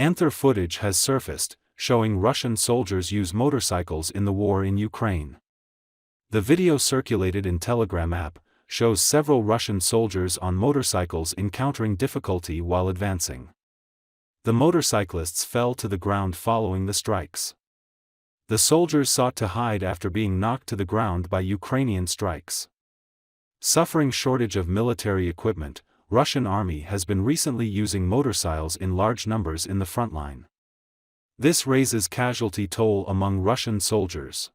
Anther footage has surfaced, showing Russian soldiers use motorcycles in the war in Ukraine. The video circulated in Telegram app shows several Russian soldiers on motorcycles encountering difficulty while advancing. The motorcyclists fell to the ground following the strikes. The soldiers sought to hide after being knocked to the ground by Ukrainian strikes. Suffering shortage of military equipment, Russian army has been recently using motorcycles in large numbers in the front line. This raises casualty toll among Russian soldiers.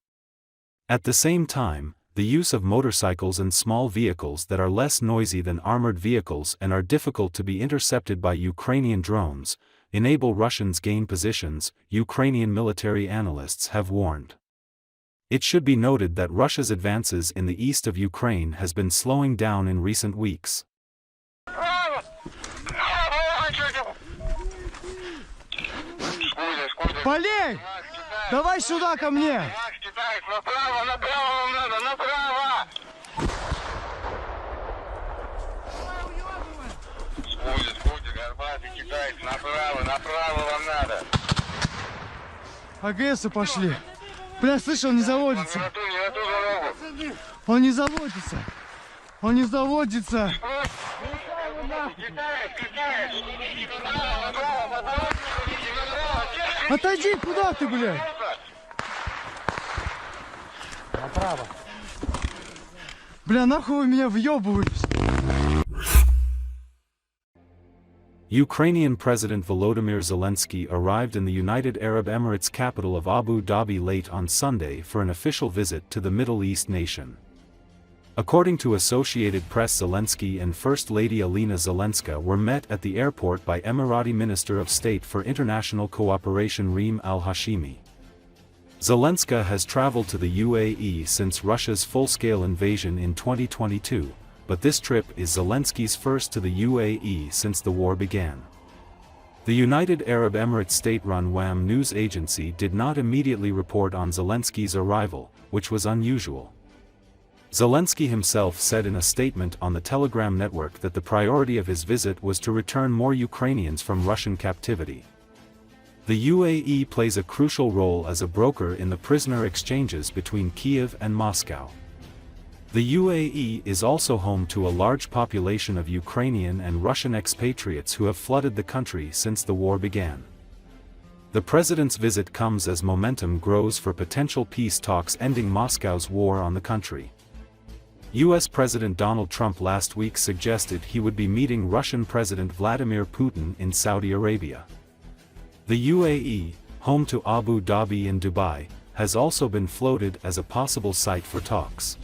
At the same time, the use of motorcycles and small vehicles that are less noisy than armored vehicles and are difficult to be intercepted by Ukrainian drones enable Russians gain positions, Ukrainian military analysts have warned. It should be noted that Russia's advances in the east of Ukraine has been slowing down in recent weeks. Полей! Давай сюда ко мне! АГСы пошли. Бля, слышал, не заводится. Он не заводится. Он не заводится. Отойди, куда ты, блядь? Направо. Бля, нахуй вы меня въебываетесь? Ukrainian President Volodymyr Zelensky arrived in the United Arab Emirates capital of Abu Dhabi late on Sunday for an official visit to the Middle East nation. According to Associated Press, Zelensky and First Lady Alina Zelenska were met at the airport by Emirati Minister of State for International Cooperation Reem al-Hashimi. Zelenska has traveled to the UAE since Russia's full-scale invasion in 2022. But this trip is Zelensky's first to the UAE since the war began. The United Arab Emirates state-run WAM news agency did not immediately report on Zelensky's arrival, which was unusual. Zelensky himself said in a statement on the Telegram network that the priority of his visit was to return more Ukrainians from Russian captivity. The UAE plays a crucial role as a broker in the prisoner exchanges between Kiev and Moscow. The UAE is also home to a large population of Ukrainian and Russian expatriates who have flooded the country since the war began. The president's visit comes as momentum grows for potential peace talks ending Moscow's war on the country. US President Donald Trump last week suggested he would be meeting Russian President Vladimir Putin in Saudi Arabia. The UAE, home to Abu Dhabi and Dubai, has also been floated as a possible site for talks.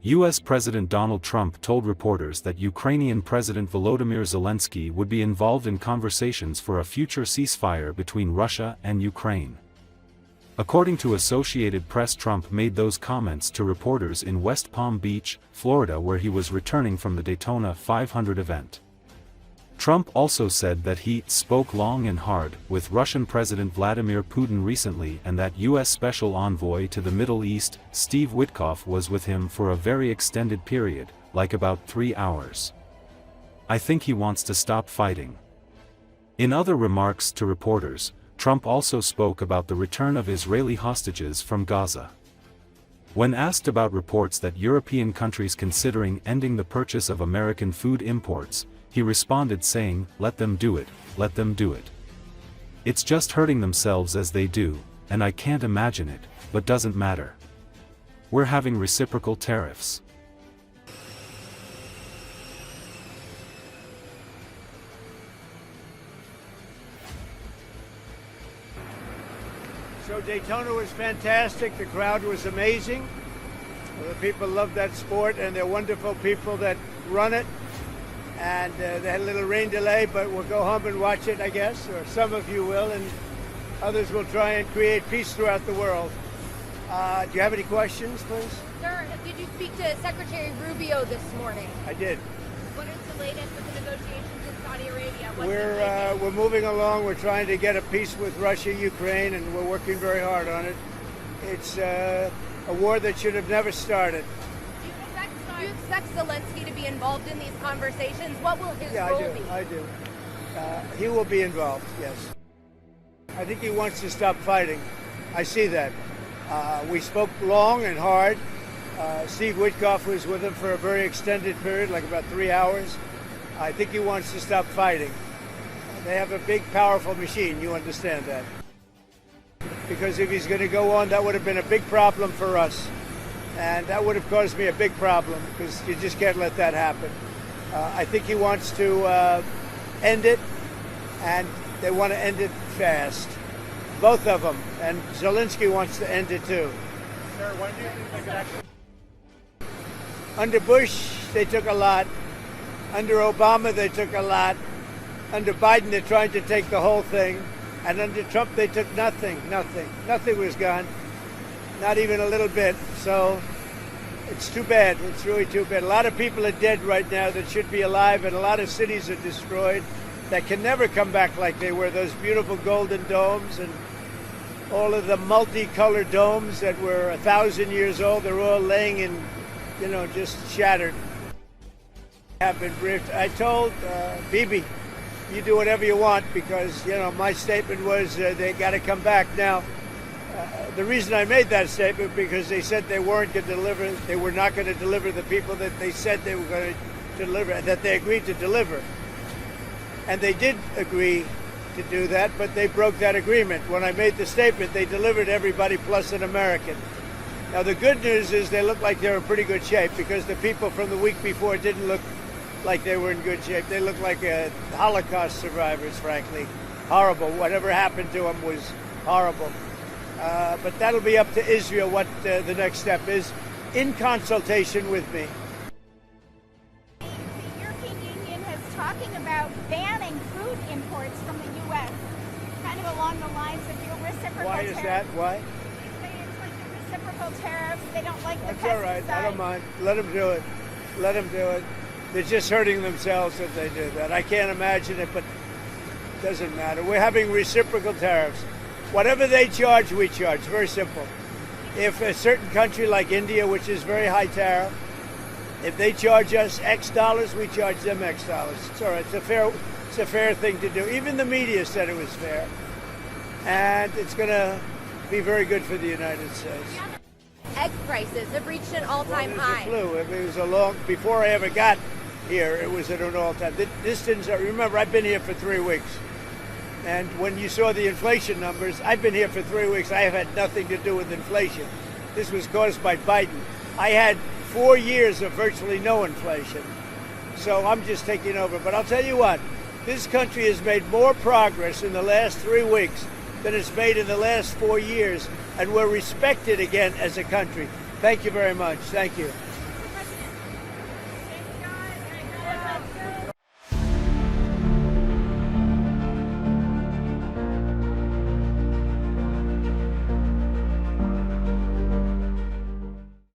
US President Donald Trump told reporters that Ukrainian President Volodymyr Zelensky would be involved in conversations for a future ceasefire between Russia and Ukraine. According to Associated Press, Trump made those comments to reporters in West Palm Beach, Florida, where he was returning from the Daytona 500 event. Trump also said that he spoke long and hard with Russian President Vladimir Putin recently and that U.S. Special Envoy to the Middle East, Steve Witkoff, was with him for a very extended period, like about 3 hours. I think he wants to stop fighting. In other remarks to reporters, Trump also spoke about the return of Israeli hostages from Gaza. When asked about reports that European countries considering ending the purchase of American food imports, he responded saying, "Let them do it, let them do it. It's just hurting themselves as they do, and I can't imagine it, but doesn't matter. We're having reciprocal tariffs." So Daytona was fantastic, the crowd was amazing. The people love that sport and they're wonderful people that run it. And they had a little rain delay, but we'll go home and watch it, I guess, or some of you will, and Others will try and create peace throughout the world. Do you have any questions, please? Sir, did you speak to Secretary Rubio this morning? I did. What is the latest with the negotiations with Saudi Arabia? We're moving along. We're trying to get a peace with Russia, Ukraine, and we're working very hard on it. It's a war that should have never started. Do you expect Zelensky to be involved in these conversations? What will his role be? I do. He will be involved, yes. I think he wants to stop fighting. I see that. We spoke long and hard. Steve Witkoff was with him for a very extended period, like about 3 hours. I think he wants to stop fighting. They have a big, powerful machine. You understand that. Because if he's going to go on, that would have been a big problem for us. And that would have caused me a big problem, because you just can't let that happen. I think he wants to end it, and they want to end it fast. Both of them. And Zelensky wants to end it too. Sir, when do you think they could actually... Under Bush, they took a lot. Under Obama, they took a lot. Under Biden, they're trying to take the whole thing. And under Trump, they took nothing. Nothing was gone. Not even a little bit. So it's too bad. It's really too bad. A lot of people are dead right now that should be alive, and a lot of cities are destroyed that can never come back like they were. Those beautiful golden domes and all of the multicolored domes that were 1,000 years old, they're all laying in, just shattered. Have been briefed. I told Bibi, you do whatever you want, because, my statement was they got to come back. Now, the reason I made that statement, because they said they weren't going to deliver, they were not going to deliver the people that they said they were going to deliver, that they agreed to deliver. And they did agree to do that, but they broke that agreement. When I made the statement, they delivered everybody plus an American. Now, the good news is they look like they're in pretty good shape, because the people from the week before didn't look like they were in good shape. They looked like Holocaust survivors, frankly. Horrible. Whatever happened to them was horrible. But that'll be up to Israel what the next step is, in consultation with me. The European Union is talking about banning food imports from the U.S., kind of along the lines of your reciprocal Why tariffs. is that? Why? It's like the reciprocal tariffs. They don't like the That's pesticide. all right. I don't mind. Let them do it. Let them do it. They're just hurting themselves if they do that. I can't imagine it, but it doesn't matter. We're having reciprocal tariffs. Whatever they charge, we charge. Very simple. If a certain country like India, which is very high tariff, if they charge us X dollars, we charge them X dollars. It's all right. It's a fair thing to do. Even the media said it was fair. And it's going to be very good for the United States. Egg prices have reached an all-time high. It was before I ever got here, it was at an all-time. Remember, I've been here for 3 weeks. And when you saw the inflation numbers, I've been here for 3 weeks. I have had nothing to do with inflation. This was caused by Biden. I had 4 years of virtually no inflation. So I'm just taking over. But I'll tell you what, this country has made more progress in the last 3 weeks than it's made in the last 4 years. And we're respected again as a country. Thank you very much. Thank you.